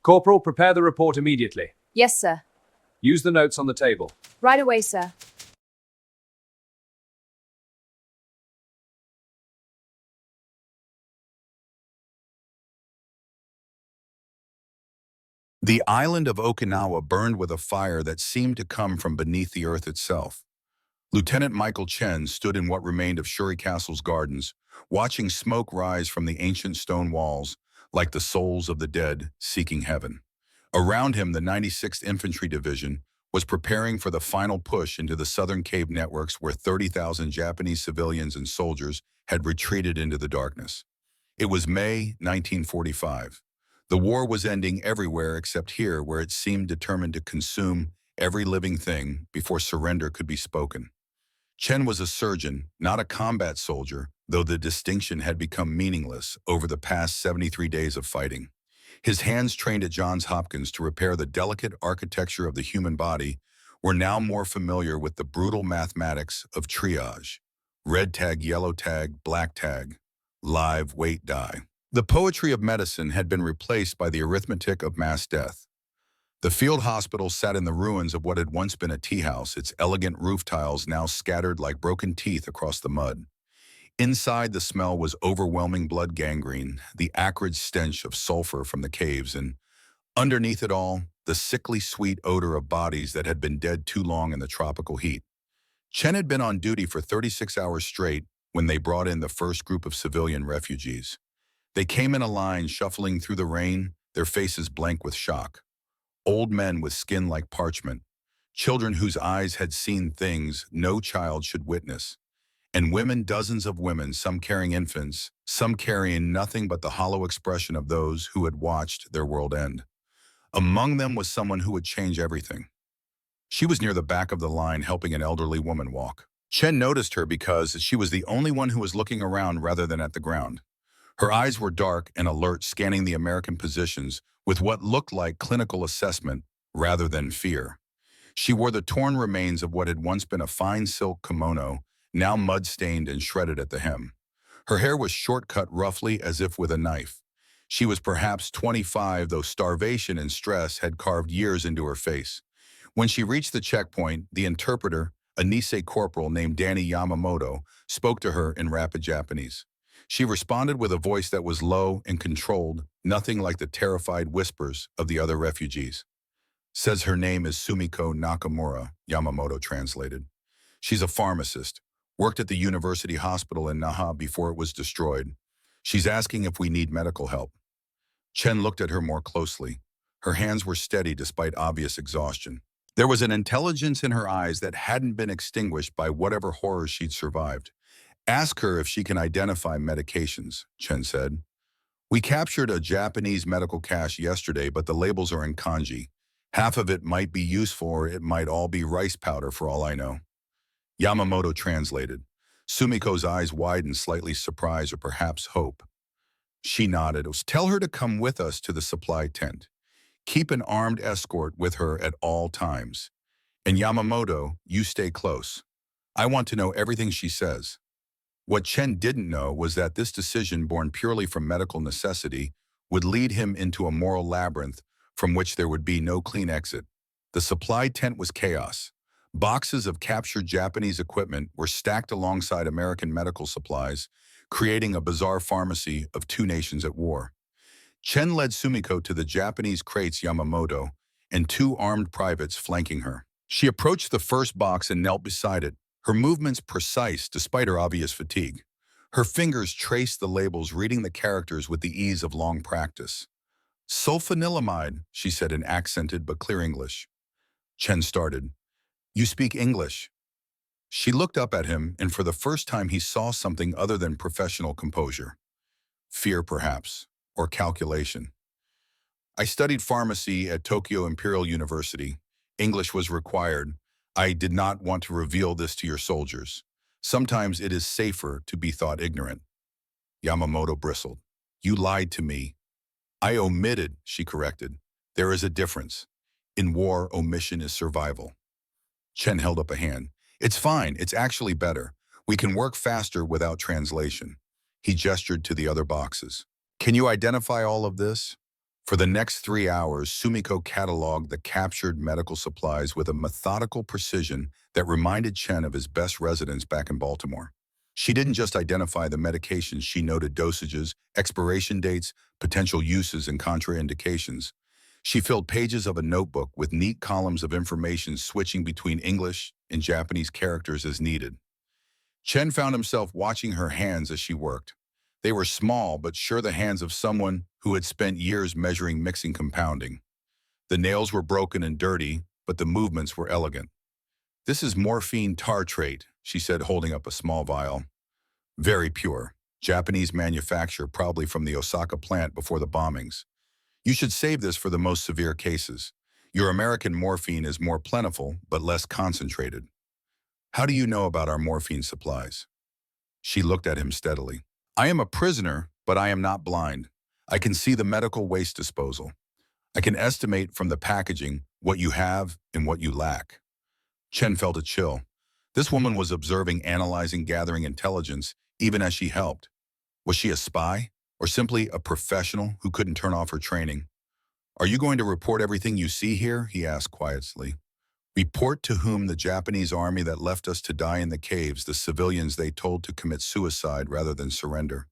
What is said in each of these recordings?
Corporal, prepare the report immediately. Yes, sir. Use the notes on the table. Right away, sir. The island of Okinawa burned with a fire that seemed to come from beneath the earth itself. Lieutenant Michael Chen stood in what remained of Shuri Castle's gardens, watching smoke rise from the ancient stone walls like the souls of the dead seeking heaven. Around him, the 96th Infantry Division was preparing for the final push into the southern cave networks where 30,000 Japanese civilians and soldiers had retreated into the darkness. It was May 1945. The war was ending everywhere except here, where it seemed determined to consume every living thing before surrender could be spoken. Chen was a surgeon, not a combat soldier, though the distinction had become meaningless over the past 73 days of fighting. His hands, trained at Johns Hopkins to repair the delicate architecture of the human body, were now more familiar with the brutal mathematics of triage. Red tag, yellow tag, black tag, live, wait, die. The poetry of medicine had been replaced by the arithmetic of mass death. The field hospital sat in the ruins of what had once been a tea house, its elegant roof tiles now scattered like broken teeth across the mud. Inside, the smell was overwhelming blood gangrene, the acrid stench of sulfur from the caves, and underneath it all, the sickly sweet odor of bodies that had been dead too long in the tropical heat. Chen had been on duty for 36 hours straight when they brought in the first group of civilian refugees. They came in a line, shuffling through the rain, their faces blank with shock. Old men with skin like parchment, children whose eyes had seen things no child should witness, and women, dozens of women, some carrying infants, some carrying nothing but the hollow expression of those who had watched their world end. Among them was someone who would change everything. She was near the back of the line helping an elderly woman walk. Chen noticed her because she was the only one who was looking around rather than at the ground. Her eyes were dark and alert, scanning the American positions with what looked like clinical assessment rather than fear. She wore the torn remains of what had once been a fine silk kimono, now mud-stained and shredded at the hem. Her hair was short-cut roughly as if with a knife. She was perhaps 25, though starvation and stress had carved years into her face. When she reached the checkpoint, the interpreter, a Nisei corporal named Danny Yamamoto, spoke to her in rapid Japanese. She responded with a voice that was low and controlled, nothing like the terrified whispers of the other refugees. Says her name is Sumiko Nakamura, Yamamoto translated. She's a pharmacist, worked at the university hospital in Naha before it was destroyed. She's asking if we need medical help. Chen looked at her more closely. Her hands were steady despite obvious exhaustion. There was an intelligence in her eyes that hadn't been extinguished by whatever horrors she'd survived. Ask her if she can identify medications, Chen said. We captured a Japanese medical cache yesterday, but the labels are in kanji. Half of it might be useful or it might all be rice powder for all I know. Yamamoto translated. Sumiko's eyes widened, slightly surprise or perhaps hope. She nodded. Tell her to come with us to the supply tent. Keep an armed escort with her at all times. And Yamamoto, you stay close. I want to know everything she says. What Chen didn't know was that this decision, born purely from medical necessity, would lead him into a moral labyrinth from which there would be no clean exit. The supply tent was chaos. Boxes of captured Japanese equipment were stacked alongside American medical supplies, creating a bizarre pharmacy of two nations at war. Chen led Sumiko to the Japanese crates, Yamamoto and two armed privates flanking her. She approached the first box and knelt beside it, her movements precise despite her obvious fatigue. Her fingers traced the labels, reading the characters with the ease of long practice. Sulfanilamide, she said in accented but clear English. Chen started. You speak English. She looked up at him, and for the first time he saw something other than professional composure. Fear, perhaps, or calculation. I studied pharmacy at Tokyo Imperial University. English was required. I did not want to reveal this to your soldiers. Sometimes it is safer to be thought ignorant. Yamamoto bristled. You lied to me. I omitted, she corrected. There is a difference. In war, omission is survival. Chen held up a hand. It's fine. It's actually better. We can work faster without translation. He gestured to the other boxes. Can you identify all of this? For the next 3 hours, Sumiko cataloged the captured medical supplies with a methodical precision that reminded Chen of his best residence back in Baltimore. She didn't just identify the medications, she noted dosages, expiration dates, potential uses, and contraindications. She filled pages of a notebook with neat columns of information switching between English and Japanese characters as needed. Chen found himself watching her hands as she worked. They were small, but sure the hands of someone who had spent years measuring mixing compounding. The nails were broken and dirty, but the movements were elegant. "This is morphine tartrate," she said, holding up a small vial. "Very pure. Japanese manufacture, probably from the Osaka plant before the bombings. You should save this for the most severe cases. Your American morphine is more plentiful, but less concentrated." "How do you know about our morphine supplies?" She looked at him steadily. "I am a prisoner, but I am not blind. I can see the medical waste disposal. I can estimate from the packaging what you have and what you lack." Chen felt a chill. This woman was observing, analyzing, gathering intelligence, even as she helped. Was she a spy, or simply a professional who couldn't turn off her training? "Are you going to report everything you see here?" he asked quietly. "Report to whom? The Japanese army that left us to die in the caves, the civilians they told to commit suicide rather than surrender."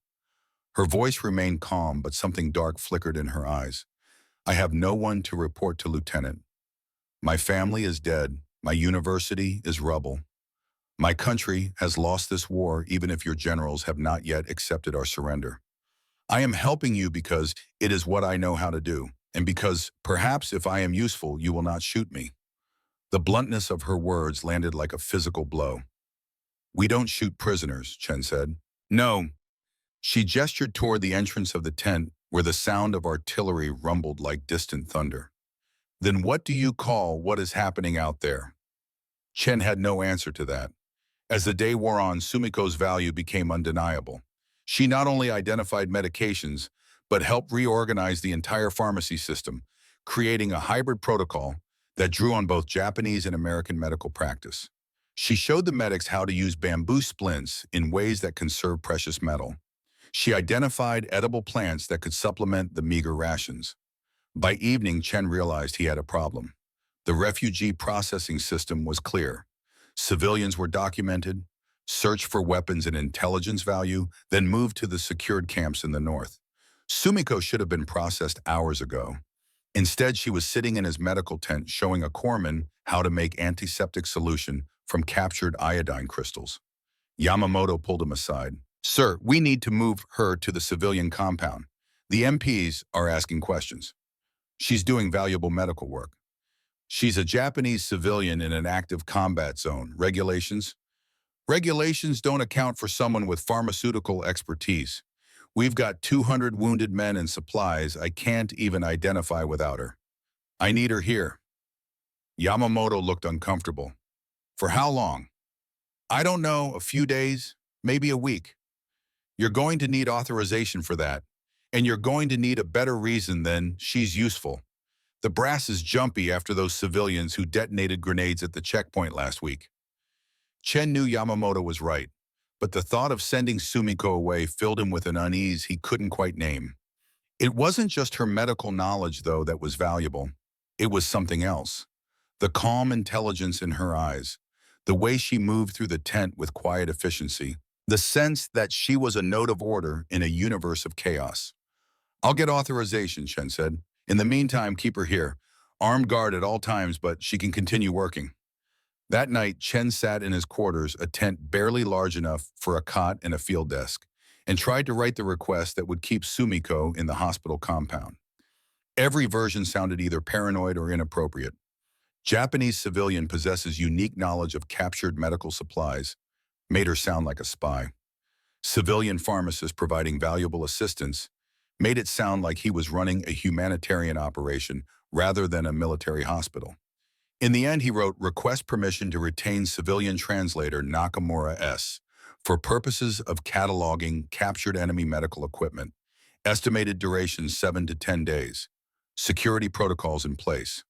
Her voice remained calm, but something dark flickered in her eyes. "I have no one to report to, Lieutenant. My family is dead. My university is rubble. My country has lost this war, even if your generals have not yet accepted our surrender. I am helping you because it is what I know how to do, and because, perhaps, if I am useful, you will not shoot me." The bluntness of her words landed like a physical blow. "We don't shoot prisoners," Chen said. "No." She gestured toward the entrance of the tent, where the sound of artillery rumbled like distant thunder. "Then what do you call what is happening out there?" Chen had no answer to that. As the day wore on, Sumiko's value became undeniable. She not only identified medications, but helped reorganize the entire pharmacy system, creating a hybrid protocol that drew on both Japanese and American medical practice. She showed the medics how to use bamboo splints in ways that conserve precious metal. She identified edible plants that could supplement the meager rations. By evening, Chen realized he had a problem. The refugee processing system was clear. Civilians were documented, searched for weapons and intelligence value, then moved to the secured camps in the north. Sumiko should have been processed hours ago. Instead, she was sitting in his medical tent showing a corpsman how to make antiseptic solution from captured iodine crystals. Yamamoto pulled him aside. "Sir, we need to move her to the civilian compound. The MPs are asking questions. She's doing valuable medical work. She's a Japanese civilian in an active combat zone. Regulations? Regulations don't account for someone with pharmaceutical expertise. We've got 200 wounded men and supplies I can't even identify without her. I need her here." Yamamoto looked uncomfortable. "For how long?" "I don't know, a few days, maybe a week. You're going to need authorization for that, and you're going to need a better reason than she's useful. The brass is jumpy after those civilians who detonated grenades at the checkpoint last week." Chen knew Yamamoto was right, but the thought of sending Sumiko away filled him with an unease he couldn't quite name. It wasn't just her medical knowledge, though, that was valuable. It was something else. The calm intelligence in her eyes, the way she moved through the tent with quiet efficiency, the sense that she was a note of order in a universe of chaos. "I'll get authorization," Chen said. "In the meantime, keep her here. Armed guard at all times, but she can continue working." That night, Chen sat in his quarters, a tent barely large enough for a cot and a field desk, and tried to write the request that would keep Sumiko in the hospital compound. Every version sounded either paranoid or inappropriate. "Japanese civilian possesses unique knowledge of captured medical supplies," made her sound like a spy. "Civilian pharmacist providing valuable assistance," made it sound like he was running a humanitarian operation rather than a military hospital. In the end, he wrote, "Request permission to retain civilian translator Nakamura S. for purposes of cataloging captured enemy medical equipment. Estimated duration 7 to 10 days. Security protocols in place."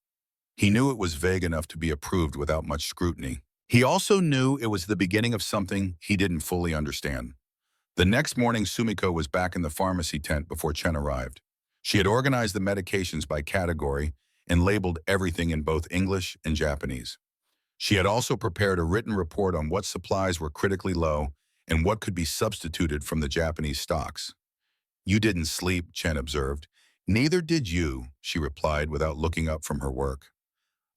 He knew it was vague enough to be approved without much scrutiny. He also knew it was the beginning of something he didn't fully understand. The next morning, Sumiko was back in the pharmacy tent before Chen arrived. She had organized the medications by category and labeled everything in both English and Japanese. She had also prepared a written report on what supplies were critically low and what could be substituted from the Japanese stocks. "You didn't sleep," Chen observed. "Neither did you," she replied without looking up from her work.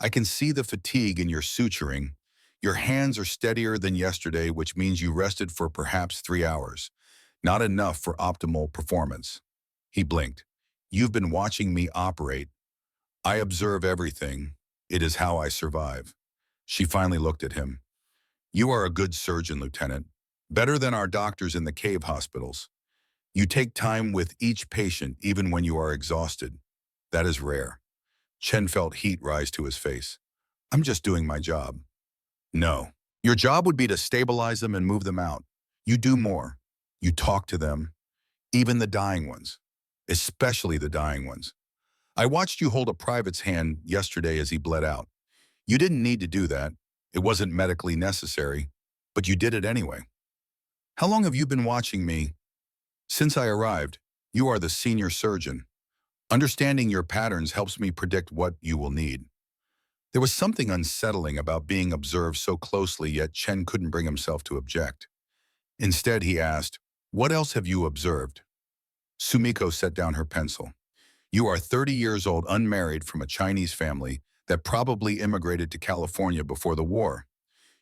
"I can see the fatigue in your suturing. Your hands are steadier than yesterday, which means you rested for perhaps 3 hours. Not enough for optimal performance." He blinked. "You've been watching me operate. I observe everything. It is how I survive." She finally looked at him. "You are a good surgeon, Lieutenant. Better than our doctors in the cave hospitals. You take time with each patient even when you are exhausted. That is rare." Chen felt heat rise to his face. "I'm just doing my job." "No. Your job would be to stabilize them and move them out. You do more. You talk to them, even the dying ones, especially the dying ones. I watched you hold a private's hand yesterday as he bled out. You didn't need to do that. It wasn't medically necessary, but you did it anyway. How long have you been watching me?" "Since I arrived. You are the senior surgeon. Understanding your patterns helps me predict what you will need." There was something unsettling about being observed so closely, yet Chen couldn't bring himself to object. Instead, he asked, "What else have you observed?" Sumiko set down her pencil. "You are 30 years old, unmarried, from a Chinese family that probably immigrated to California before the war.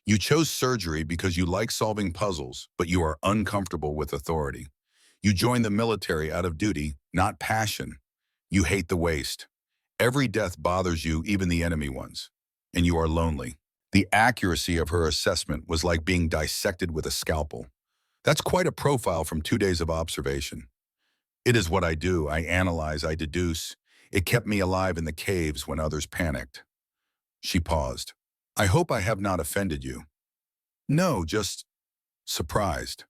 You chose surgery because you like solving puzzles, but you are uncomfortable with authority. You joined the military out of duty, not passion. You hate the waste. Every death bothers you, even the enemy ones. And you are lonely." The accuracy of her assessment was like being dissected with a scalpel. "That's quite a profile from 2 days of observation." "It is what I do. I analyze, I deduce. It kept me alive in the caves when others panicked." She paused. "I hope I have not offended you." "No, just surprised."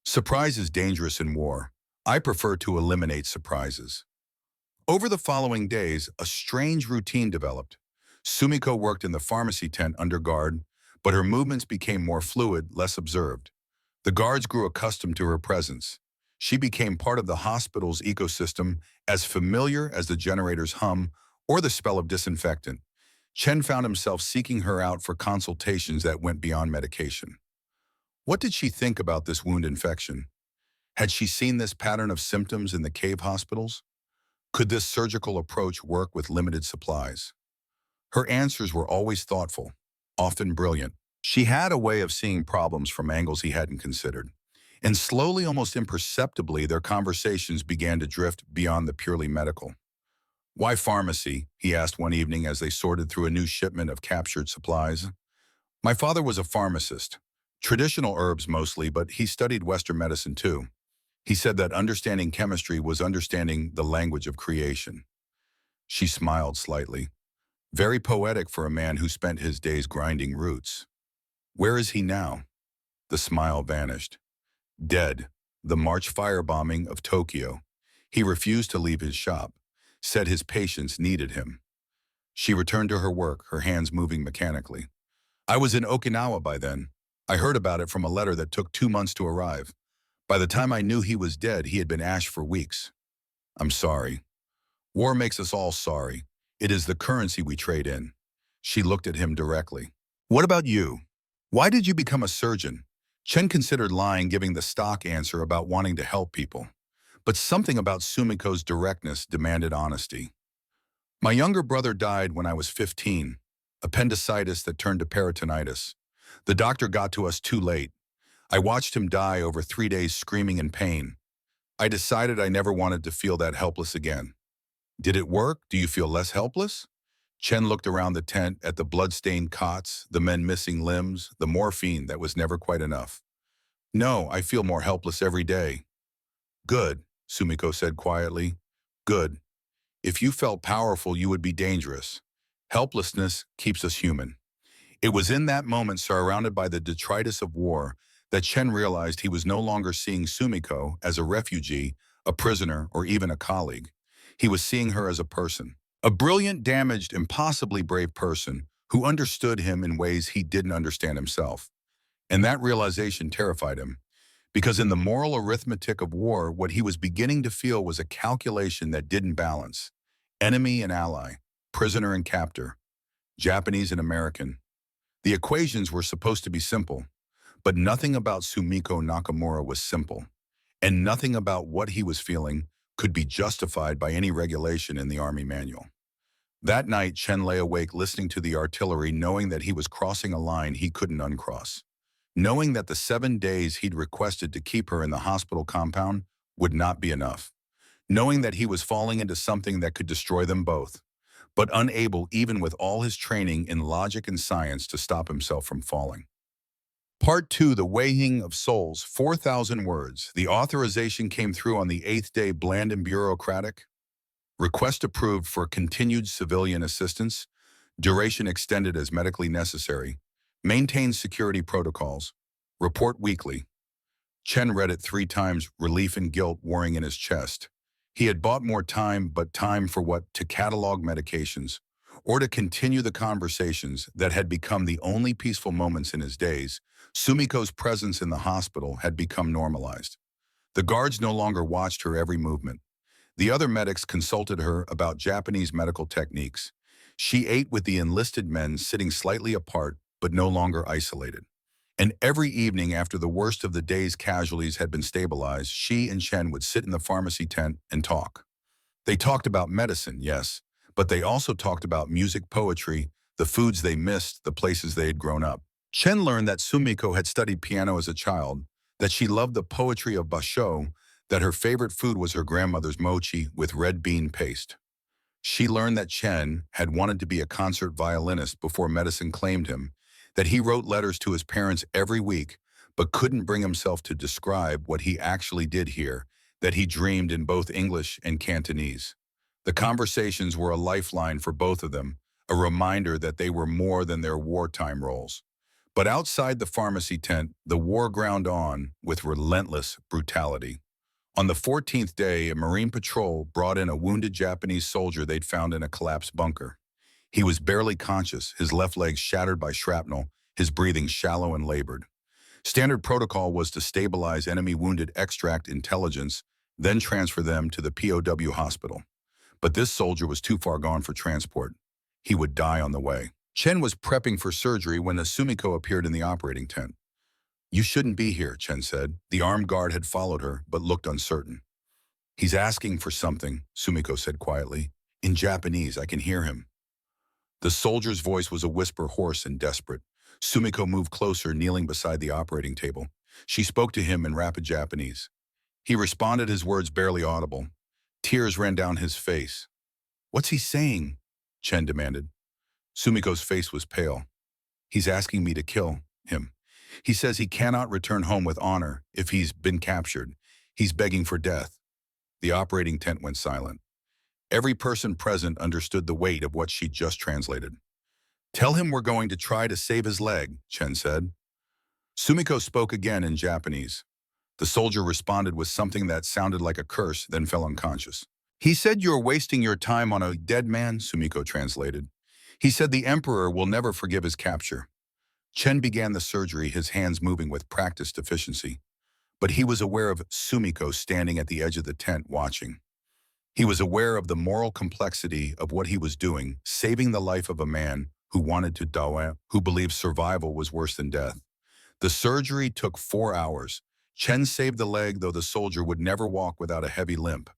"Surprise is dangerous in war. I prefer to eliminate surprises." Over the following days, a strange routine developed. Sumiko worked in the pharmacy tent under guard, but her movements became more fluid, less observed. The guards grew accustomed to her presence. She became part of the hospital's ecosystem, as familiar as the generator's hum or the smell of disinfectant. Chen found himself seeking her out for consultations that went beyond medication. What did she think about this wound infection? Had she seen this pattern of symptoms in the cave hospitals? Could this surgical approach work with limited supplies? Her answers were always thoughtful, often brilliant. She had a way of seeing problems from angles he hadn't considered. And slowly, almost imperceptibly, their conversations began to drift beyond the purely medical. "Why pharmacy?" he asked one evening as they sorted through a new shipment of captured supplies. "My father was a pharmacist. Traditional herbs mostly, but he studied Western medicine too. He said that understanding chemistry was understanding the language of creation." She smiled slightly. Very poetic for a man who spent his days grinding roots. "Where is he now?" The smile vanished. "Dead. The March firebombing of Tokyo. He refused to leave his shop, said his patients needed him." She returned to her work, her hands moving mechanically. "I was in Okinawa by then. I heard about it from a letter that took 2 months to arrive. By the time I knew he was dead, he had been ash for weeks. I'm sorry. War makes us all sorry. It is the currency we trade in." She looked at him directly. "What about you? Why did you become a surgeon?" Chen considered lying, giving the stock answer about wanting to help people. But something about Sumiko's directness demanded honesty. "My younger brother died when I was 15, appendicitis that turned to peritonitis. The doctor got to us too late. I watched him die over 3 days screaming in pain. I decided I never wanted to feel that helpless again." "Did it work? Do you feel less helpless?" Chen looked around the tent at the blood-stained cots, the men missing limbs, the morphine that was never quite enough. "No, I feel more helpless every day." "Good," Sumiko said quietly. "Good. If you felt powerful, you would be dangerous. Helplessness keeps us human." It was in that moment, surrounded by the detritus of war, that Chen realized he was no longer seeing Sumiko as a refugee, a prisoner, or even a colleague. He was seeing her as a person. A brilliant, damaged, impossibly brave person who understood him in ways he didn't understand himself. And that realization terrified him, Because in the moral arithmetic of war, what he was beginning to feel was a calculation that didn't balance. Enemy and ally, prisoner and captor, Japanese and American. The equations were supposed to be simple, but nothing about Sumiko Nakamura was simple, and nothing about what he was feeling could be justified by any regulation in the Army manual. That night, Chen lay awake listening to the artillery, knowing that he was crossing a line he couldn't uncross. Knowing that the 7 days he'd requested to keep her in the hospital compound would not be enough. Knowing that he was falling into something that could destroy them both, but unable even with all his training in logic and science to stop himself from falling. Part 2, The Weighing of Souls, 4,000 words. The authorization came through on the 8th day, bland and bureaucratic. Request approved for continued civilian assistance. Duration extended as medically necessary. Maintain security protocols. Report weekly. Chen read it 3 times, relief and guilt warring in his chest. He had bought more time, but time for what? To catalog medications, or to continue the conversations that had become the only peaceful moments in his days. Sumiko's presence in the hospital had become normalized. The guards no longer watched her every movement. The other medics consulted her about Japanese medical techniques. She ate with the enlisted men, sitting slightly apart, but no longer isolated. And every evening after the worst of the day's casualties had been stabilized, she and Chen would sit in the pharmacy tent and talk. They talked about medicine, yes, but they also talked about music, poetry, the foods they missed, the places they had grown up. Chen learned that Sumiko had studied piano as a child, that she loved the poetry of basho, that her favorite food was her grandmother's mochi with red bean paste. She learned that Chen had wanted to be a concert violinist before medicine claimed him, that he wrote letters to his parents every week, but couldn't bring himself to describe what he actually did here, that he dreamed in both English and Cantonese. The conversations were a lifeline for both of them, a reminder that they were more than their wartime roles. But outside the pharmacy tent, the war ground on with relentless brutality. On the 14th day, a Marine patrol brought in a wounded Japanese soldier they'd found in a collapsed bunker. He was barely conscious, his left leg shattered by shrapnel, his breathing shallow and labored. Standard protocol was to stabilize enemy wounded, extract intelligence, then transfer them to the POW hospital. But this soldier was too far gone for transport. He would die on the way. Chen was prepping for surgery when Sumiko appeared in the operating tent. "You shouldn't be here," Chen said. The armed guard had followed her, but looked uncertain. "He's asking for something," Sumiko said quietly. "In Japanese, I can hear him." The soldier's voice was a whisper, hoarse and desperate. Sumiko moved closer, kneeling beside the operating table. She spoke to him in rapid Japanese. He responded, his words barely audible. Tears ran down his face. "What's he saying?" Chen demanded. Sumiko's face was pale. "He's asking me to kill him. He says he cannot return home with honor if he's been captured. He's begging for death." The operating tent went silent. Every person present understood the weight of what she'd just translated. "Tell him we're going to try to save his leg," Chen said. Sumiko spoke again in Japanese. The soldier responded with something that sounded like a curse, then fell unconscious. "He said you're wasting your time on a dead man," Sumiko translated. "He said the emperor will never forgive his capture." Chen began the surgery, his hands moving with practiced efficiency. But he was aware of Sumiko standing at the edge of the tent watching. He was aware of the moral complexity of what he was doing, saving the life of a man who wanted to die, who believed survival was worse than death. The surgery took 4 hours. Chen saved the leg, though the soldier would never walk without a heavy limp.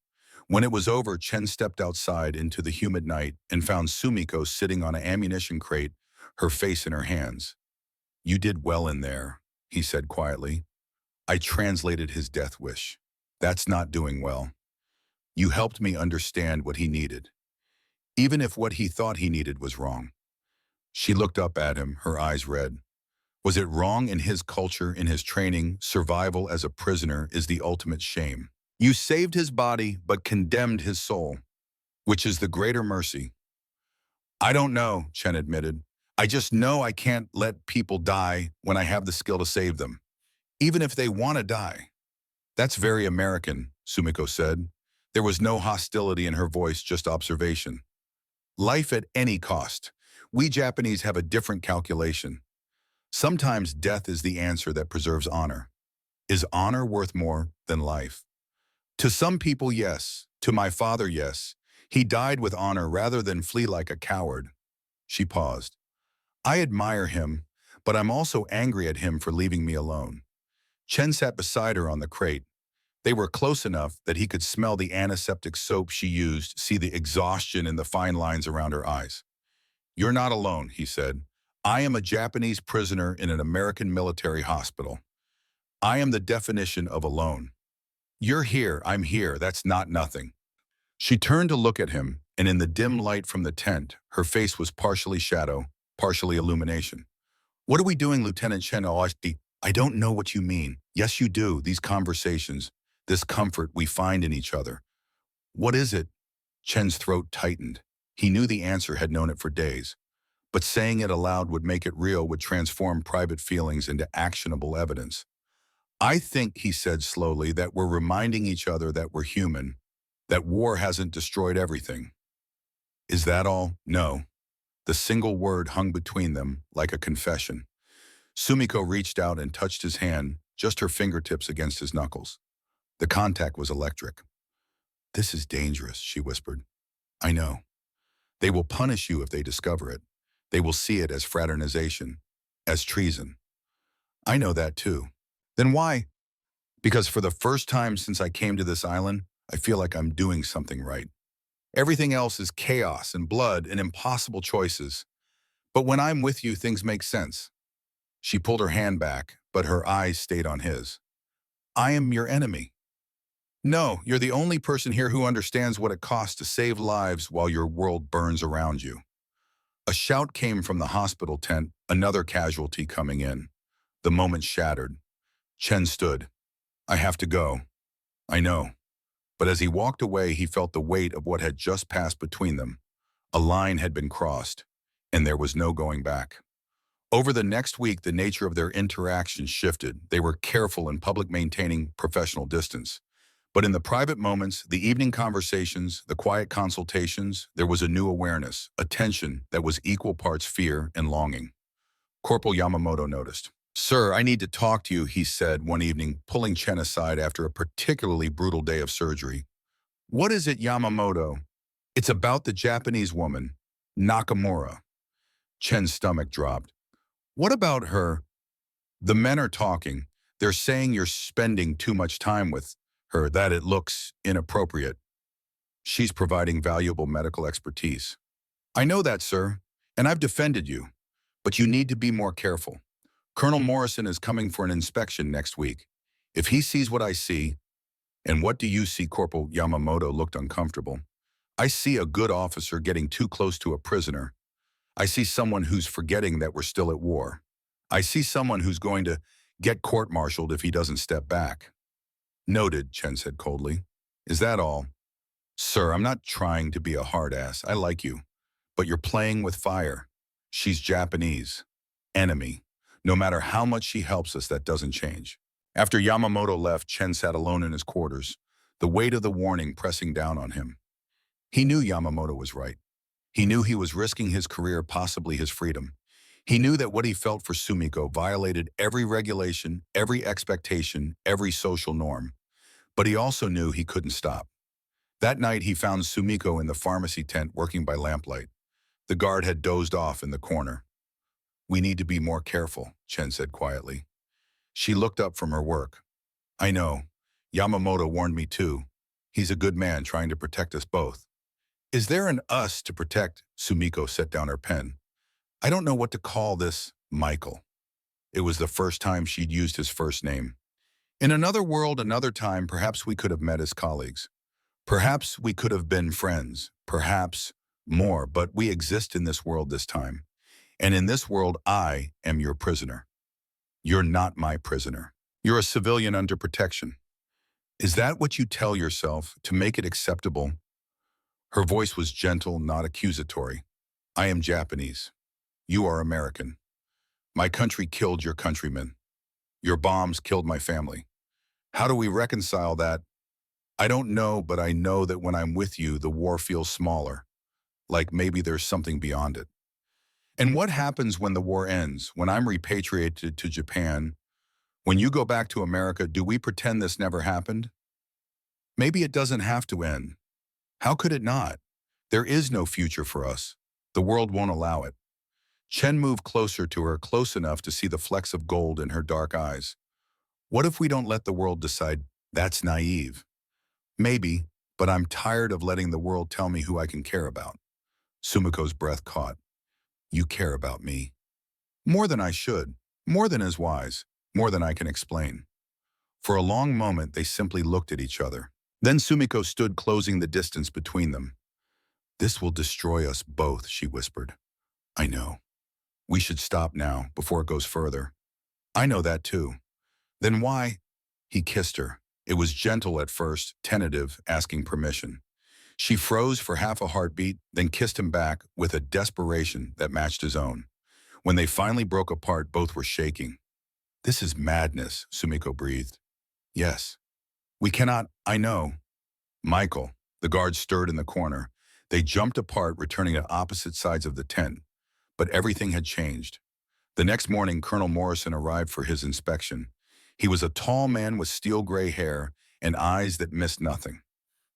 When it was over, Chen stepped outside into the humid night and found Sumiko sitting on an ammunition crate, her face in her hands. "You did well in there," he said quietly. "I translated his death wish. That's not doing well. You helped me understand what he needed, even if what he thought he needed was wrong." She looked up at him, her eyes red. Was it wrong in his culture, in his training? Survival as a prisoner is the ultimate shame. You saved his body, but condemned his soul. Which is the greater mercy? "I don't know," Chen admitted. "I just know I can't let people die when I have the skill to save them, even if they want to die." "That's very American," Sumiko said. There was no hostility in her voice, just observation. "Life at any cost. We Japanese have a different calculation. Sometimes death is the answer that preserves honor." Is honor worth more than life? To some people, yes. To my father, yes. He died with honor rather than flee like a coward. She paused. I admire him, but I'm also angry at him for leaving me alone. Chen sat beside her on the crate. They were close enough that he could smell the antiseptic soap she used, see the exhaustion in the fine lines around her eyes. You're not alone, he said. I am a Japanese prisoner in an American military hospital. I am the definition of alone. You're here, I'm here, that's not nothing. She turned to look at him, and in the dim light from the tent, her face was partially shadow, partially illumination. What are we doing, Lieutenant Chen Aoshti? I don't know what you mean. Yes, you do, these conversations, this comfort we find in each other. What is it? Chen's throat tightened. He knew the answer, had known it for days. But saying it aloud would make it real, would transform private feelings into actionable evidence. I think, he said slowly, that we're reminding each other that we're human, that war hasn't destroyed everything. Is that all? No. The single word hung between them like a confession. Sumiko reached out and touched his hand, just her fingertips against his knuckles. The contact was electric. This is dangerous, she whispered. I know. They will punish you if they discover it. They will see it as fraternization, as treason. I know that too. Then why? Because for the first time since I came to this island, I feel like I'm doing something right. Everything else is chaos and blood and impossible choices. But when I'm with you, things make sense. She pulled her hand back, but her eyes stayed on his. I am your enemy. No, you're the only person here who understands what it costs to save lives while your world burns around you. A shout came from the hospital tent, another casualty coming in. The moment shattered. Chen stood. I have to go. I know. But as he walked away, he felt the weight of what had just passed between them. A line had been crossed, and there was no going back. Over the next week, the nature of their interaction shifted. They were careful in public, maintaining professional distance. But in the private moments, the evening conversations, the quiet consultations, there was a new awareness, a tension that was equal parts fear and longing. Corporal Yamamoto noticed. Sir, I need to talk to you, he said one evening, pulling Chen aside after a particularly brutal day of surgery. What is it, Yamamoto? It's about the Japanese woman, Nakamura. Chen's stomach dropped. What about her? The men are talking. They're saying you're spending too much time with her, that it looks inappropriate. She's providing valuable medical expertise. I know that, sir, and I've defended you, but you need to be more careful. Colonel Morrison is coming for an inspection next week. If he sees what I see, and what do you see? Corporal Yamamoto looked uncomfortable. I see a good officer getting too close to a prisoner. I see someone who's forgetting that we're still at war. I see someone who's going to get court-martialed if he doesn't step back. Noted, Chen said coldly. Is that all? Sir, I'm not trying to be a hard-ass. I like you. But you're playing with fire. She's Japanese. Enemy. No matter how much she helps us, that doesn't change. After Yamamoto left, Chen sat alone in his quarters, the weight of the warning pressing down on him. He knew Yamamoto was right. He knew he was risking his career, possibly his freedom. He knew that what he felt for Sumiko violated every regulation, every expectation, every social norm. But he also knew he couldn't stop. That night, he found Sumiko in the pharmacy tent working by lamplight. The guard had dozed off in the corner. We need to be more careful, Chen said quietly. She looked up from her work. I know. Yamamoto warned me too. He's a good man trying to protect us both. Is there an us to protect? Sumiko set down her pen. I don't know what to call this, Michael. It was the first time she'd used his first name. In another world, another time, perhaps we could have met as colleagues. Perhaps we could have been friends. Perhaps more, but we exist in this world this time. And in this world, I am your prisoner. You're not my prisoner. You're a civilian under protection. Is that what you tell yourself to make it acceptable? Her voice was gentle, not accusatory. I am Japanese. You are American. My country killed your countrymen. Your bombs killed my family. How do we reconcile that? I don't know, but I know that when I'm with you, the war feels smaller. Like maybe there's something beyond it. And what happens when the war ends, when I'm repatriated to Japan, When you go back to America, do we pretend this never happened? Maybe it doesn't have to end. How could it not? There is no future for us. The world won't allow it. Chen moved closer to her, close enough to see the flecks of gold in her dark eyes. What if we don't let the world decide? That's naive. Maybe, but I'm tired of letting the world tell me who I can care about. Sumiko's breath caught. You care about me. More than I should. More than is wise. More than I can explain. For a long moment, they simply looked at each other. Then Sumiko stood, closing the distance between them. This will destroy us both, she whispered. I know. We should stop now, before it goes further. I know that too. Then why? He kissed her. It was gentle at first, tentative, asking permission. She froze for half a heartbeat, then kissed him back with a desperation that matched his own. When they finally broke apart, both were shaking. This is madness, Sumiko breathed. Yes. We cannot, I know. Michael, the guard stirred in the corner. They jumped apart, returning to opposite sides of the tent. But everything had changed. The next morning, Colonel Morrison arrived for his inspection. He was a tall man with steel gray hair and eyes that missed nothing.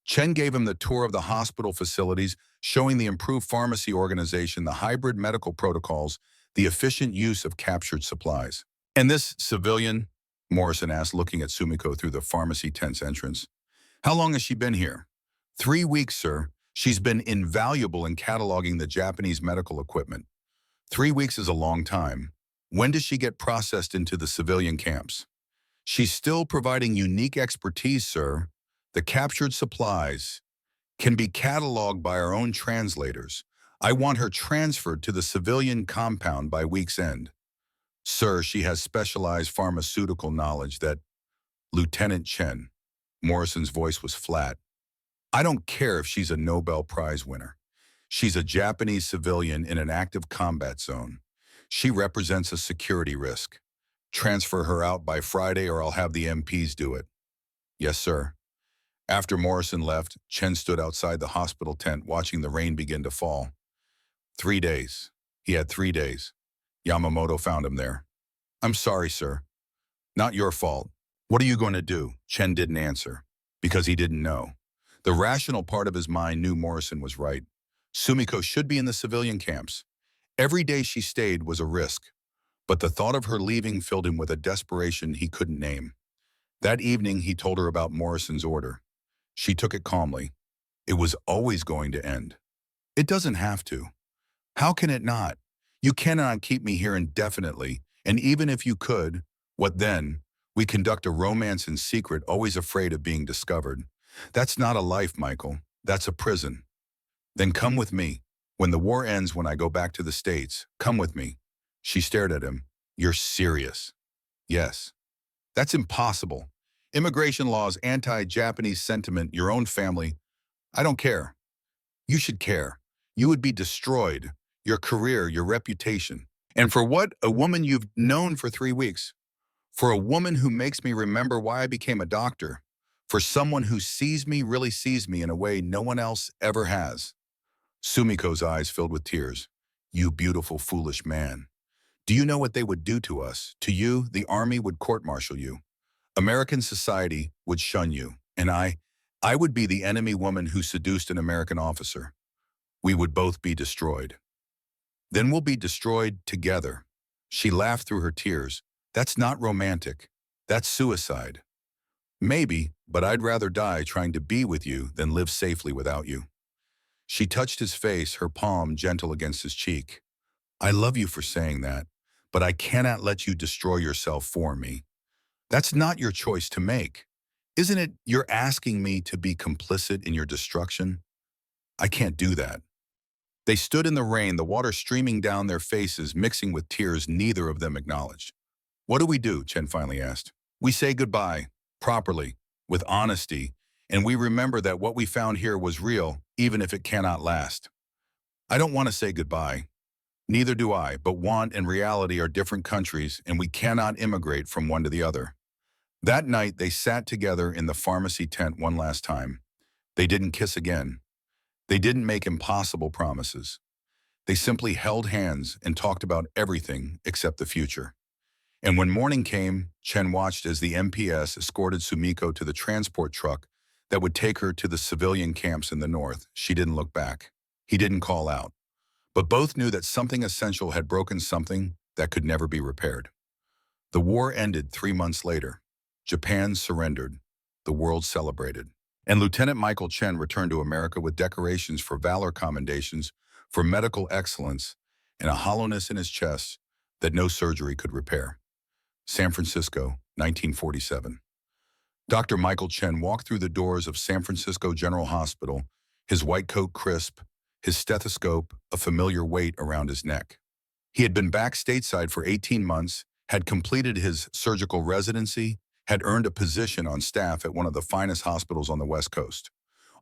Chen gave him the tour of the hospital facilities, showing the improved pharmacy organization, the hybrid medical protocols, the efficient use of captured supplies. And this civilian? Morrison asked, looking at Sumiko through the pharmacy tent's entrance. How long has she been here? 3 weeks, sir. She's been invaluable in cataloging the Japanese medical equipment. 3 weeks is a long time. When does she get processed into the civilian camps? She's still providing unique expertise, sir. The captured supplies can be cataloged by our own translators. I want her transferred to the civilian compound by week's end. Sir, she has specialized pharmaceutical knowledge that... Lieutenant Chen. Morrison's voice was flat. I don't care if she's a Nobel Prize winner. She's a Japanese civilian in an active combat zone. She represents a security risk. Transfer her out by Friday or I'll have the MPs do it. Yes, sir. After Morrison left, Chen stood outside the hospital tent watching the rain begin to fall. 3 days. He had 3 days. Yamamoto found him there. I'm sorry, sir. Not your fault. What are you going to do? Chen didn't answer, because he didn't know. The rational part of his mind knew Morrison was right. Sumiko should be in the civilian camps. Every day she stayed was a risk, but the thought of her leaving filled him with a desperation he couldn't name. That evening, he told her about Morrison's order. She took it calmly. It was always going to end. It doesn't have to. How can it not? You cannot keep me here indefinitely, and even if you could, what then? We conduct a romance in secret, always afraid of being discovered. That's not a life, Michael. That's a prison. Then come with me. When the war ends, when I go back to the States, come with me. She stared at him. You're serious? Yes. That's impossible. Immigration laws, anti-Japanese sentiment, your own family. I don't care. You should care. You would be destroyed. Your career, your reputation. And for what? A woman you've known for 3 weeks. For a woman who makes me remember why I became a doctor. For someone who sees me, really sees me in a way no one else ever has. Sumiko's eyes filled with tears. You beautiful, foolish man. Do you know what they would do to us? To you, the army would court-martial you. American society would shun you. And I would be the enemy woman who seduced an American officer. We would both be destroyed. Then we'll be destroyed together. She laughed through her tears. That's not romantic. That's suicide. Maybe, but I'd rather die trying to be with you than live safely without you. She touched his face, her palm gentle against his cheek. I love you for saying that, but I cannot let you destroy yourself for me. That's not your choice to make. Isn't it you're asking me to be complicit in your destruction? I can't do that. They stood in the rain, the water streaming down their faces, mixing with tears neither of them acknowledged. What do we do? Chen finally asked. We say goodbye, properly, with honesty, and we remember that what we found here was real, even if it cannot last. I don't want to say goodbye. Neither do I, but want and reality are different countries, and we cannot immigrate from one to the other. That night, they sat together in the pharmacy tent one last time. They didn't kiss again. They didn't make impossible promises. They simply held hands and talked about everything except the future. And when morning came, Chen watched as the MPS escorted Sumiko to the transport truck that would take her to the civilian camps in the north. She didn't look back. He didn't call out. But both knew that something essential had broken, something that could never be repaired. The war ended 3 months later. Japan surrendered. The world celebrated. And Lieutenant Michael Chen returned to America with decorations for valor, commendations for medical excellence, and a hollowness in his chest that no surgery could repair. San Francisco, 1947. Dr. Michael Chen walked through the doors of San Francisco General Hospital, his white coat crisp, his stethoscope a familiar weight around his neck. He had been back stateside for 18 months, had completed his surgical residency, had earned a position on staff at one of the finest hospitals on the West Coast.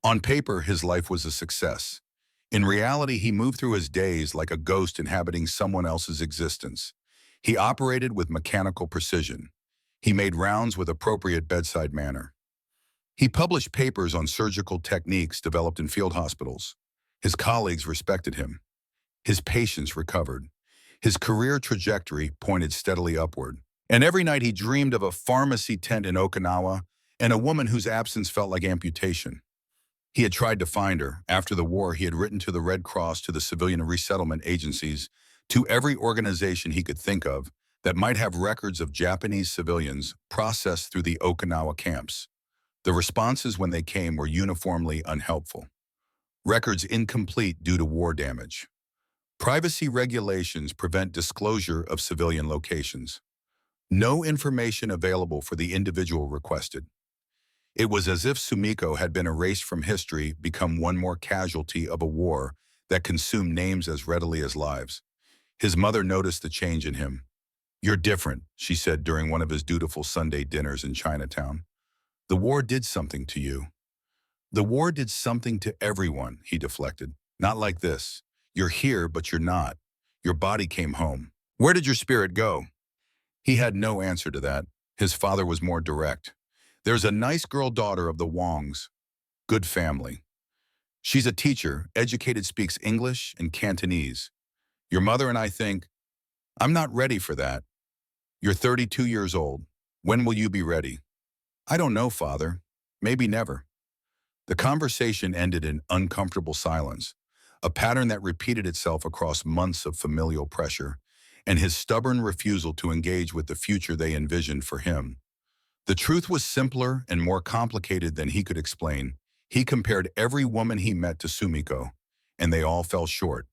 On paper, his life was a success. In reality, he moved through his days like a ghost inhabiting someone else's existence. He operated with mechanical precision. He made rounds with appropriate bedside manner. He published papers on surgical techniques developed in field hospitals. His colleagues respected him. His patients recovered. His career trajectory pointed steadily upward. And every night he dreamed of a pharmacy tent in Okinawa and a woman whose absence felt like amputation. He had tried to find her. After the war, he had written to the Red Cross, to the civilian resettlement agencies, to every organization he could think of that might have records of Japanese civilians processed through the Okinawa camps. The responses when they came were uniformly unhelpful. Records incomplete due to war damage. Privacy regulations prevent disclosure of civilian locations. No information available for the individual requested. It was as if Sumiko had been erased from history, become one more casualty of a war that consumed names as readily as lives. His mother noticed the change in him. "You're different," she said during one of his dutiful Sunday dinners in Chinatown. "The war did something to you." "The war did something to everyone," he deflected. "Not like this. You're here, but you're not. Your body came home. Where did your spirit go?" He had no answer to that. His father was more direct. "There's a nice girl daughter of the Wongs. Good family. She's a teacher, educated, speaks English and Cantonese. Your mother and I think, I'm not ready for that. You're 32 years old. When will you be ready?" "I don't know, Father. Maybe never." The conversation ended in uncomfortable silence, a pattern that repeated itself across months of familial pressure, and his stubborn refusal to engage with the future they envisioned for him. The truth was simpler and more complicated than he could explain. He compared every woman he met to Sumiko, and they all fell short.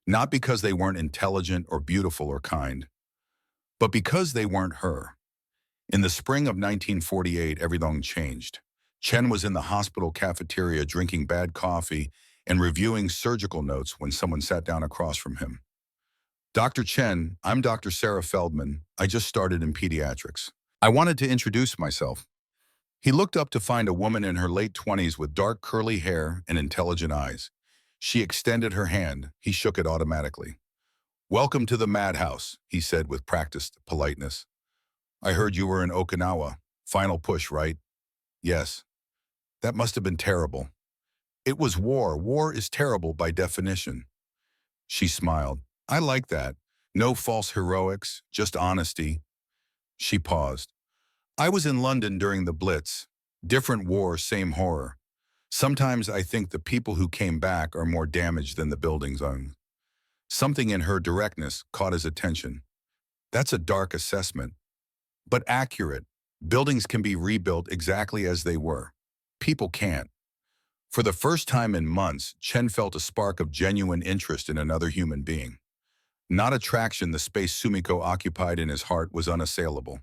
Not because they weren't intelligent or beautiful or kind, but because they weren't her. In the spring of 1948, everything changed. Chen was in the hospital cafeteria drinking bad coffee and reviewing surgical notes when someone sat down across from him. "Dr. Chen, I'm Dr. Sarah Feldman. I just started in pediatrics. I wanted to introduce myself." He looked up to find a woman in her late 20s with dark curly hair and intelligent eyes. She extended her hand. He shook it automatically. "Welcome to the madhouse," he said with practiced politeness. "I heard you were in Okinawa. Final push, right?" "Yes." "That must have been terrible." "It was war. War is terrible by definition." She smiled. "I like that. No false heroics, just honesty." She paused. "I was in London during the Blitz. Different war, same horror. Sometimes I think the people who came back are more damaged than the buildings own." Something in her directness caught his attention. "That's a dark assessment, but accurate. Buildings can be rebuilt exactly as they were. People can't." For the first time in months, Chen felt a spark of genuine interest in another human being. Not attraction, the space Sumiko occupied in his heart was unassailable,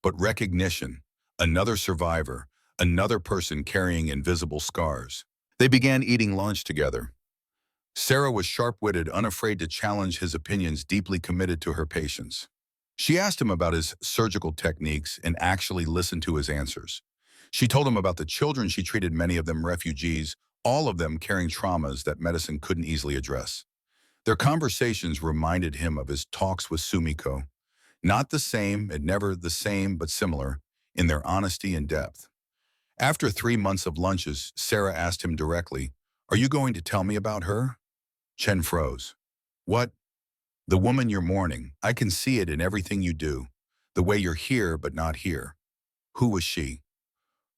but recognition, another survivor, another person carrying invisible scars. They began eating lunch together. Sarah was sharp-witted, unafraid to challenge his opinions, deeply committed to her patients. She asked him about his surgical techniques and actually listened to his answers. She told him about the children she treated, many of them refugees, all of them carrying traumas that medicine couldn't easily address. Their conversations reminded him of his talks with Sumiko. Not the same, and never the same, but similar, in their honesty and depth. After 3 months of lunches, Sarah asked him directly, "Are you going to tell me about her?" Chen froze. "What?" "The woman you're mourning. I can see it in everything you do. The way you're here but not here. Who was she?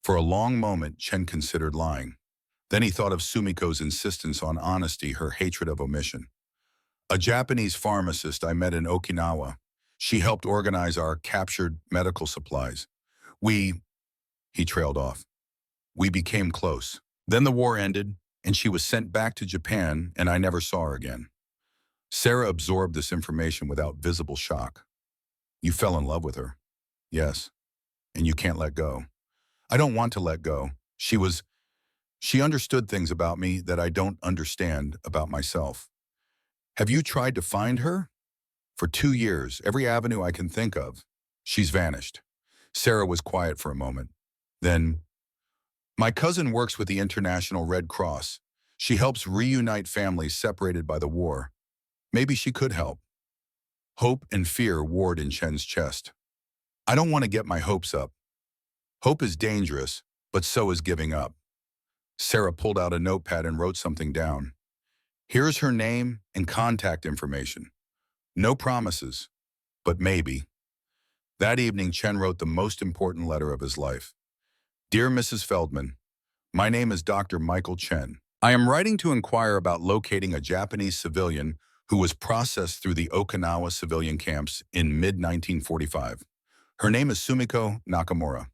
For a long moment, Chen considered lying. Then he thought of Sumiko's insistence on honesty, her hatred of omission. A Japanese pharmacist I met in Okinawa. She helped organize our captured medical supplies. He trailed off. We became close. Then the war ended, and she was sent back to Japan, and I never saw her again. Sarah absorbed this information without visible shock. You fell in love with her. Yes. And you can't let go. I don't want to let go. She understood things about me that I don't understand about myself. Have you tried to find her? For 2 years, every avenue I can think of. She's vanished. Sarah was quiet for a moment. Then, my cousin works with the International Red Cross. She helps reunite families separated by the war. Maybe she could help. Hope and fear warred in Chen's chest. I don't want to get my hopes up. Hope is dangerous, but so is giving up. Sarah pulled out a notepad and wrote something down. Here's her name and contact information. No promises, but maybe. That evening, Chen wrote the most important letter of his life. Dear Mrs. Feldman, my name is Dr. Michael Chen. I am writing to inquire about locating a Japanese civilian who was processed through the Okinawa civilian camps in mid-1945. Her name is Sumiko Nakamura.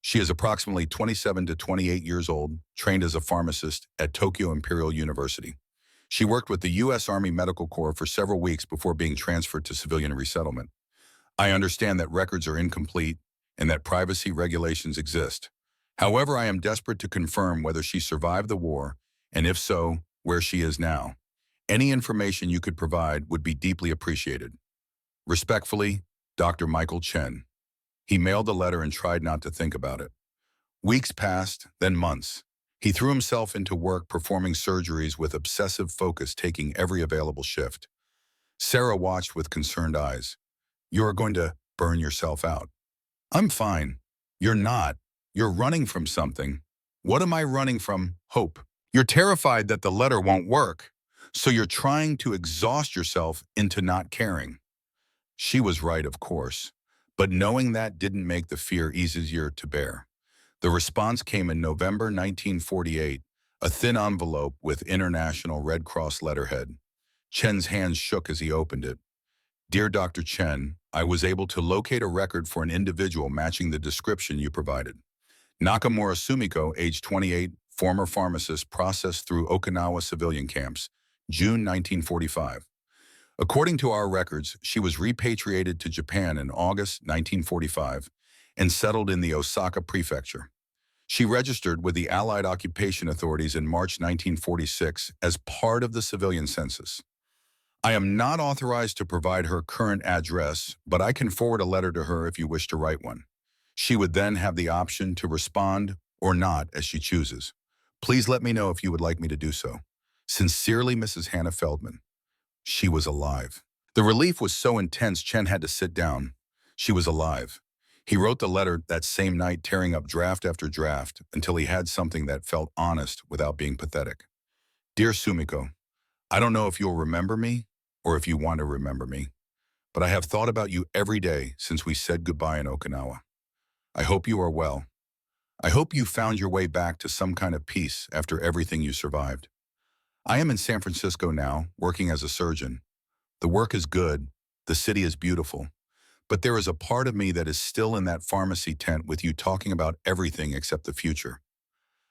She is approximately 27 to 28 years old, trained as a pharmacist at Tokyo Imperial University. She worked with the U.S. Army Medical Corps for several weeks before being transferred to civilian resettlement. I understand that records are incomplete and that privacy regulations exist. However, I am desperate to confirm whether she survived the war, and if so, where she is now. Any information you could provide would be deeply appreciated. Respectfully, Dr. Michael Chen. He mailed the letter and tried not to think about it. Weeks passed, then months. He threw himself into work performing surgeries with obsessive focus, taking every available shift. Sarah watched with concerned eyes. You are going to burn yourself out. I'm fine. You're not. You're running from something. What am I running from? Hope. You're terrified that the letter won't work, so you're trying to exhaust yourself into not caring. She was right, of course, but knowing that didn't make the fear easier to bear. The response came in November 1948, a thin envelope with International Red Cross letterhead. Chen's hands shook as he opened it. Dear Dr. Chen, I was able to locate a record for an individual matching the description you provided. Nakamura Sumiko, age 28, former pharmacist, processed through Okinawa civilian camps, June 1945. According to our records, she was repatriated to Japan in August 1945 and settled in the Osaka prefecture. She registered with the Allied occupation authorities in March 1946 as part of the civilian census. I am not authorized to provide her current address, but I can forward a letter to her if you wish to write one. She would then have the option to respond or not as she chooses. Please let me know if you would like me to do so. Sincerely, Mrs. Hannah Feldman. She was alive. The relief was so intense, Chen had to sit down. She was alive. He wrote the letter that same night, tearing up draft after draft until he had something that felt honest without being pathetic. Dear Sumiko, I don't know if you'll remember me or if you want to remember me, but I have thought about you every day since we said goodbye in Okinawa. I hope you are well. I hope you found your way back to some kind of peace after everything you survived. I am in San Francisco now, working as a surgeon. The work is good, the city is beautiful, but there is a part of me that is still in that pharmacy tent with you talking about everything except the future.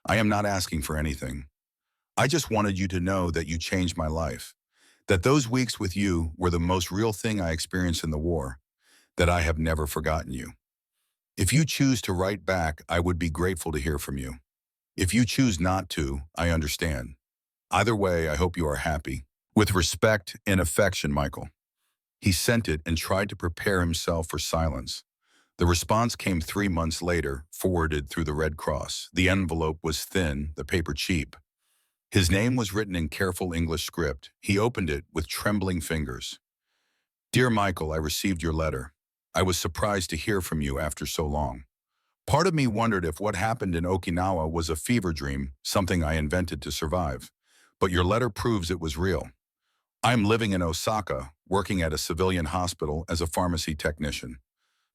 I am not asking for anything. I just wanted you to know that you changed my life, that those weeks with you were the most real thing I experienced in the war, that I have never forgotten you. If you choose to write back, I would be grateful to hear from you. If you choose not to, I understand. Either way, I hope you are happy. With respect and affection, Michael. He sent it and tried to prepare himself for silence. The response came 3 months later, forwarded through the Red Cross. The envelope was thin, the paper cheap. His name was written in careful English script. He opened it with trembling fingers. Dear Michael, I received your letter. I was surprised to hear from you after so long. Part of me wondered if what happened in Okinawa was a fever dream, something I invented to survive. But your letter proves it was real. I'm living in Osaka, working at a civilian hospital as a pharmacy technician.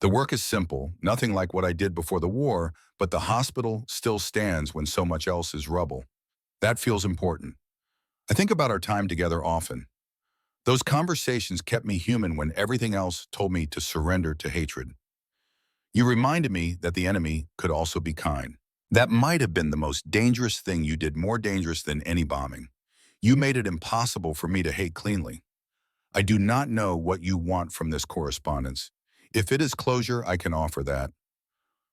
The work is simple, nothing like what I did before the war, but the hospital still stands when so much else is rubble. That feels important. I think about our time together often. Those conversations kept me human when everything else told me to surrender to hatred. You reminded me that the enemy could also be kind. That might have been the most dangerous thing you did, more dangerous than any bombing. You made it impossible for me to hate cleanly. I do not know what you want from this correspondence. If it is closure, I can offer that.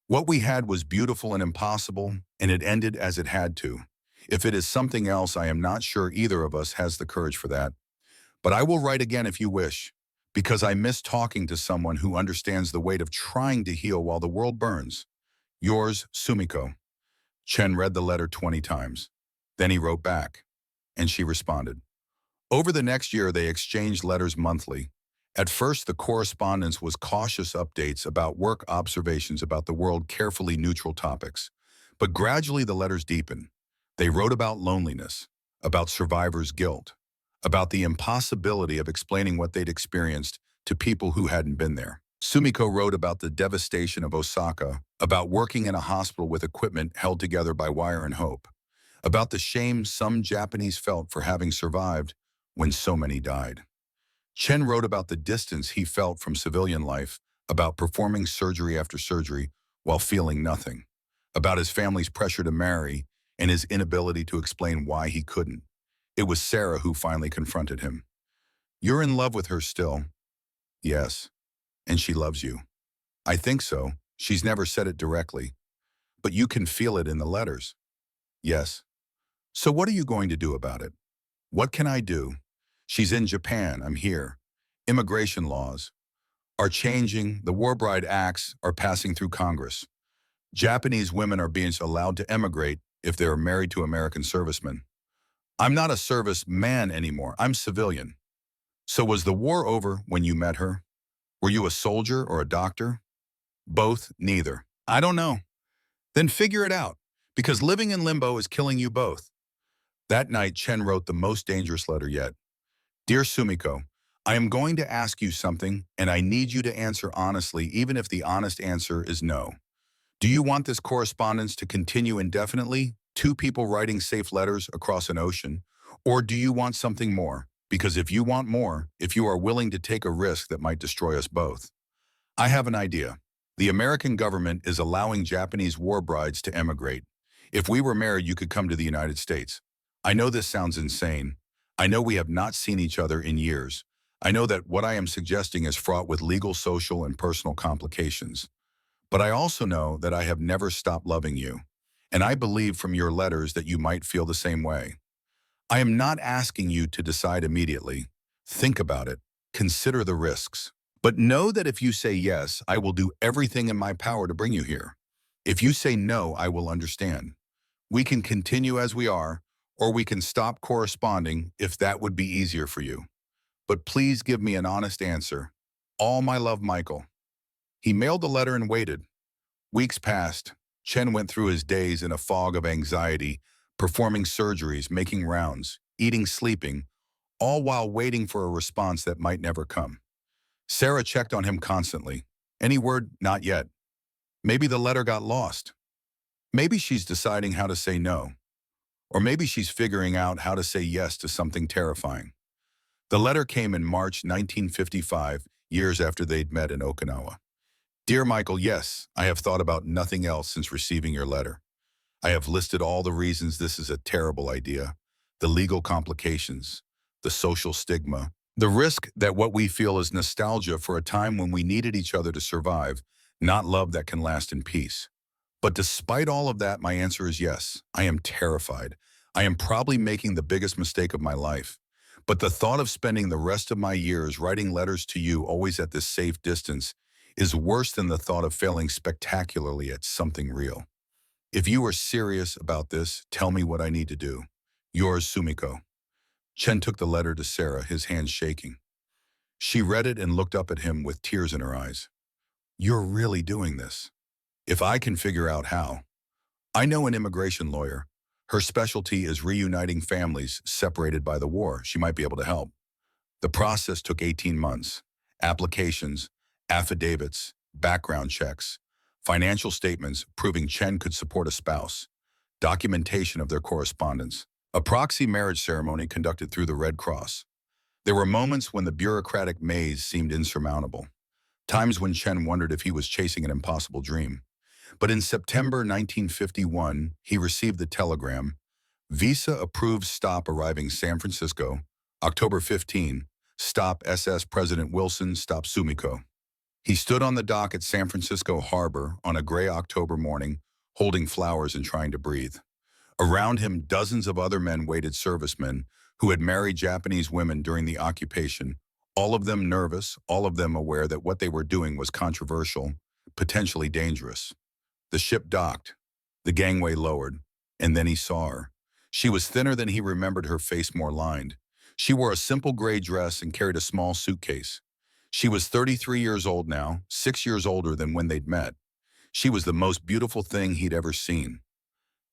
What we had was beautiful and impossible, and it ended as it had to. If it is something else, I am not sure either of us has the courage for that. But I will write again if you wish, because I miss talking to someone who understands the weight of trying to heal while the world burns. Yours, Sumiko. Chen read the letter 20 times. Then he wrote back, and she responded. Over the next year, they exchanged letters monthly. At first, the correspondence was cautious updates about work, observations about the world, carefully neutral topics. But gradually the letters deepened. They wrote about loneliness, about survivors' guilt, about the impossibility of explaining what they'd experienced to people who hadn't been there. Sumiko wrote about the devastation of Osaka, about working in a hospital with equipment held together by wire and hope, about the shame some Japanese felt for having survived when so many died. Chen wrote about the distance he felt from civilian life, about performing surgery after surgery while feeling nothing, about his family's pressure to marry and his inability to explain why he couldn't. It was Sarah who finally confronted him. You're in love with her still? Yes. And she loves you. I think so. She's never said it directly. But you can feel it in the letters. Yes. So what are you going to do about it? What can I do? She's in Japan, I'm here. Immigration laws are changing. The War Bride Acts are passing through Congress. Japanese women are being allowed to emigrate if they are married to American servicemen. I'm not a service man anymore. I'm civilian. So was the war over when you met her? Were you a soldier or a doctor? Both, neither. I don't know. Then figure it out, because living in limbo is killing you both. That night, Chen wrote the most dangerous letter yet. Dear Sumiko, I am going to ask you something, and I need you to answer honestly, even if the honest answer is no. Do you want this correspondence to continue indefinitely, two people writing safe letters across an ocean? Or do you want something more? Because if you want more, if you are willing to take a risk that might destroy us both. I have an idea. The American government is allowing Japanese war brides to emigrate. If we were married, you could come to the United States. I know this sounds insane. I know we have not seen each other in years. I know that what I am suggesting is fraught with legal, social, and personal complications. But I also know that I have never stopped loving you. And I believe from your letters that you might feel the same way. I am not asking you to decide immediately. Think about it. Consider the risks. But know that if you say yes, I will do everything in my power to bring you here. If you say no, I will understand. We can continue as we are, or we can stop corresponding if that would be easier for you. But please give me an honest answer. All my love, Michael. He mailed the letter and waited. Weeks passed. Chen went through his days in a fog of anxiety, performing surgeries, making rounds, eating, sleeping, all while waiting for a response that might never come. Sarah checked on him constantly. Any word? Not yet. Maybe the letter got lost. Maybe she's deciding how to say no. Or maybe she's figuring out how to say yes to something terrifying. The letter came in March 1955, years after they'd met in Okinawa. Dear Michael, yes, I have thought about nothing else since receiving your letter. I have listed all the reasons this is a terrible idea, the legal complications, the social stigma, the risk that what we feel is nostalgia for a time when we needed each other to survive, not love that can last in peace. But despite all of that, my answer is yes. I am terrified. I am probably making the biggest mistake of my life. But the thought of spending the rest of my years writing letters to you always at this safe distance is worse than the thought of failing spectacularly at something real. If you are serious about this, tell me what I need to do. Yours, Sumiko. Chen took the letter to Sarah, his hands shaking. She read it and looked up at him with tears in her eyes. You're really doing this. If I can figure out how. I know an immigration lawyer. Her specialty is reuniting families separated by the war. She might be able to help. The process took 18 months. Applications, affidavits, background checks, financial statements proving Chen could support a spouse, documentation of their correspondence, a proxy marriage ceremony conducted through the Red Cross. There were moments when the bureaucratic maze seemed insurmountable, times when Chen wondered if he was chasing an impossible dream. But in September 1951, he received the telegram, visa-approved stop arriving San Francisco, October 15, stop SS President Wilson, stop Sumiko. He stood on the dock at San Francisco Harbor on a gray October morning, holding flowers and trying to breathe. Around him, dozens of other men waited, servicemen who had married Japanese women during the occupation, all of them nervous, all of them aware that what they were doing was controversial, potentially dangerous. The ship docked, the gangway lowered, and then he saw her. She was thinner than he remembered, her face more lined. She wore a simple gray dress and carried a small suitcase. She was 33 years old now, 6 years older than when they'd met. She was the most beautiful thing he'd ever seen.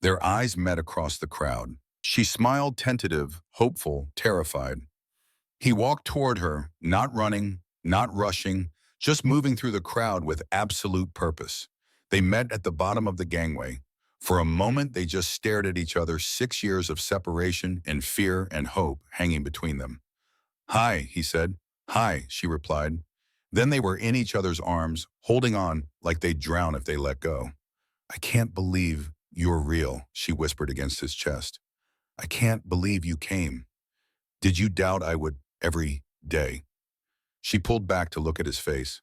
Their eyes met across the crowd. She smiled, tentative, hopeful, terrified. He walked toward her, not running, not rushing, just moving through the crowd with absolute purpose. They met at the bottom of the gangway. For a moment, they just stared at each other, 6 years of separation and fear and hope hanging between them. "Hi," he said. "Hi," she replied. Then they were in each other's arms, holding on like they'd drown if they let go. "I can't believe you're real," she whispered against his chest. "I can't believe you came. Did you doubt I would every day?" She pulled back to look at his face.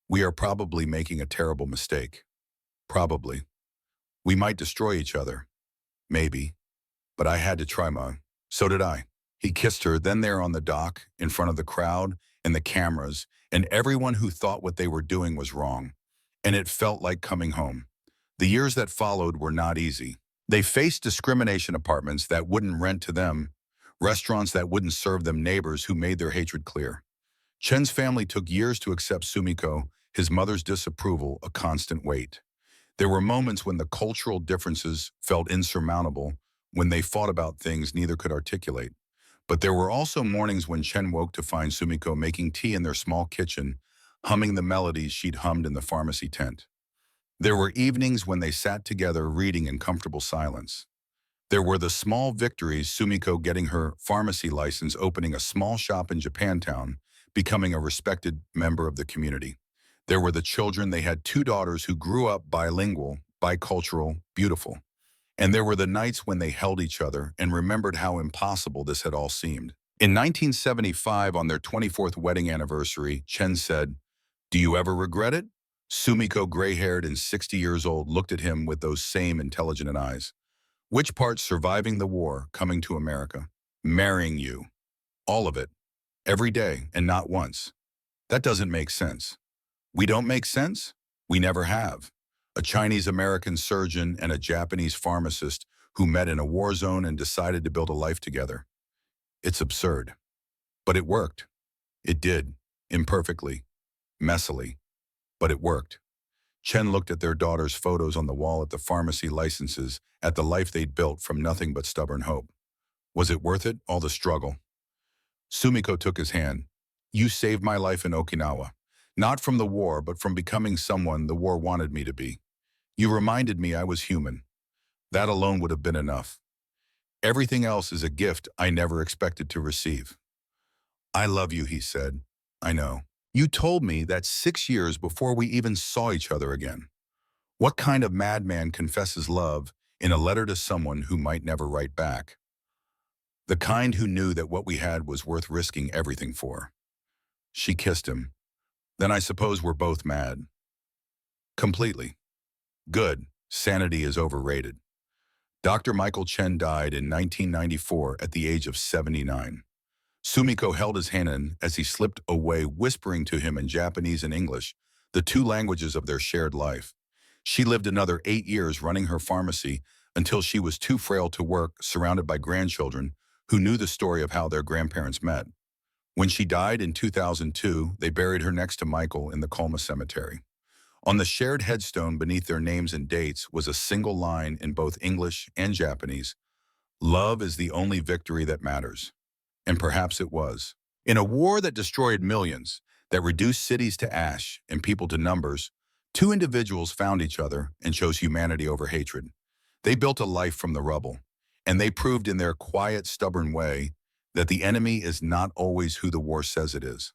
"We are probably making a terrible mistake. Probably. We might destroy each other. Maybe. But I had to try, Ma. So did I." He kissed her, then there on the dock, in front of the crowd and the cameras, and everyone who thought what they were doing was wrong. And it felt like coming home. The years that followed were not easy. They faced discrimination, apartments that wouldn't rent to them, restaurants that wouldn't serve them, neighbors who made their hatred clear. Chen's family took years to accept Sumiko, his mother's disapproval a constant weight. There were moments when the cultural differences felt insurmountable, when they fought about things neither could articulate. But there were also mornings when Chen woke to find Sumiko making tea in their small kitchen, humming the melodies she'd hummed in the pharmacy tent. There were evenings when they sat together reading in comfortable silence. There were the small victories, Sumiko getting her pharmacy license, opening a small shop in Japantown, becoming a respected member of the community. There were the children. They had 2 daughters who grew up bilingual, bicultural, beautiful. And there were the nights when they held each other and remembered how impossible this had all seemed. In 1975, on their 24th wedding anniversary, Chen said, "Do you ever regret it?" Sumiko, gray-haired and 60 years old, looked at him with those same intelligent eyes. "Which part?" "Surviving the war, coming to America, marrying you. All of it. Every day, and not once. That doesn't make sense." "We don't make sense? We never have. A Chinese-American surgeon and a Japanese pharmacist who met in a war zone and decided to build a life together. It's absurd. But it worked. It did. Imperfectly. Messily. But it worked." Chen looked at their daughter's photos on the wall, at the pharmacy licenses, at the life they'd built from nothing but stubborn hope. Was it worth it, all the struggle? Sumiko took his hand. "You saved my life in Okinawa. Not from the war, but from becoming someone the war wanted me to be. You reminded me I was human. That alone would have been enough. Everything else is a gift I never expected to receive." "I love you," he said. "I know. You told me that 6 years before we even saw each other again. What kind of madman confesses love in a letter to someone who might never write back? The kind who knew that what we had was worth risking everything for." She kissed him. "Then I suppose we're both mad." "Completely." "Good. Sanity is overrated." Dr. Michael Chen died in 1994 at the age of 79. Sumiko held his hand in as he slipped away, whispering to him in Japanese and English, the 2 languages of their shared life. She lived another 8 years running her pharmacy until she was too frail to work, surrounded by grandchildren who knew the story of how their grandparents met. When she died in 2002, they buried her next to Michael in the Colma Cemetery. On the shared headstone beneath their names and dates was a single line in both English and Japanese: "Love is the only victory that matters." And perhaps it was. In a war that destroyed millions, that reduced cities to ash and people to numbers, two individuals found each other and chose humanity over hatred. They built a life from the rubble, and they proved in their quiet, stubborn way that the enemy is not always who the war says it is.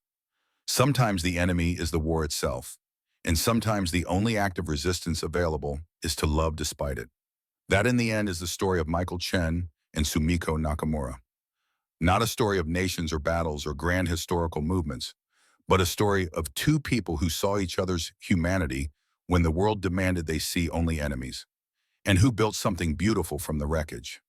Sometimes the enemy is the war itself, and sometimes the only act of resistance available is to love despite it. That in the end is the story of Michael Chen and Sumiko Nakamura. Not a story of nations or battles or grand historical movements, but a story of two people who saw each other's humanity when the world demanded they see only enemies, and who built something beautiful from the wreckage.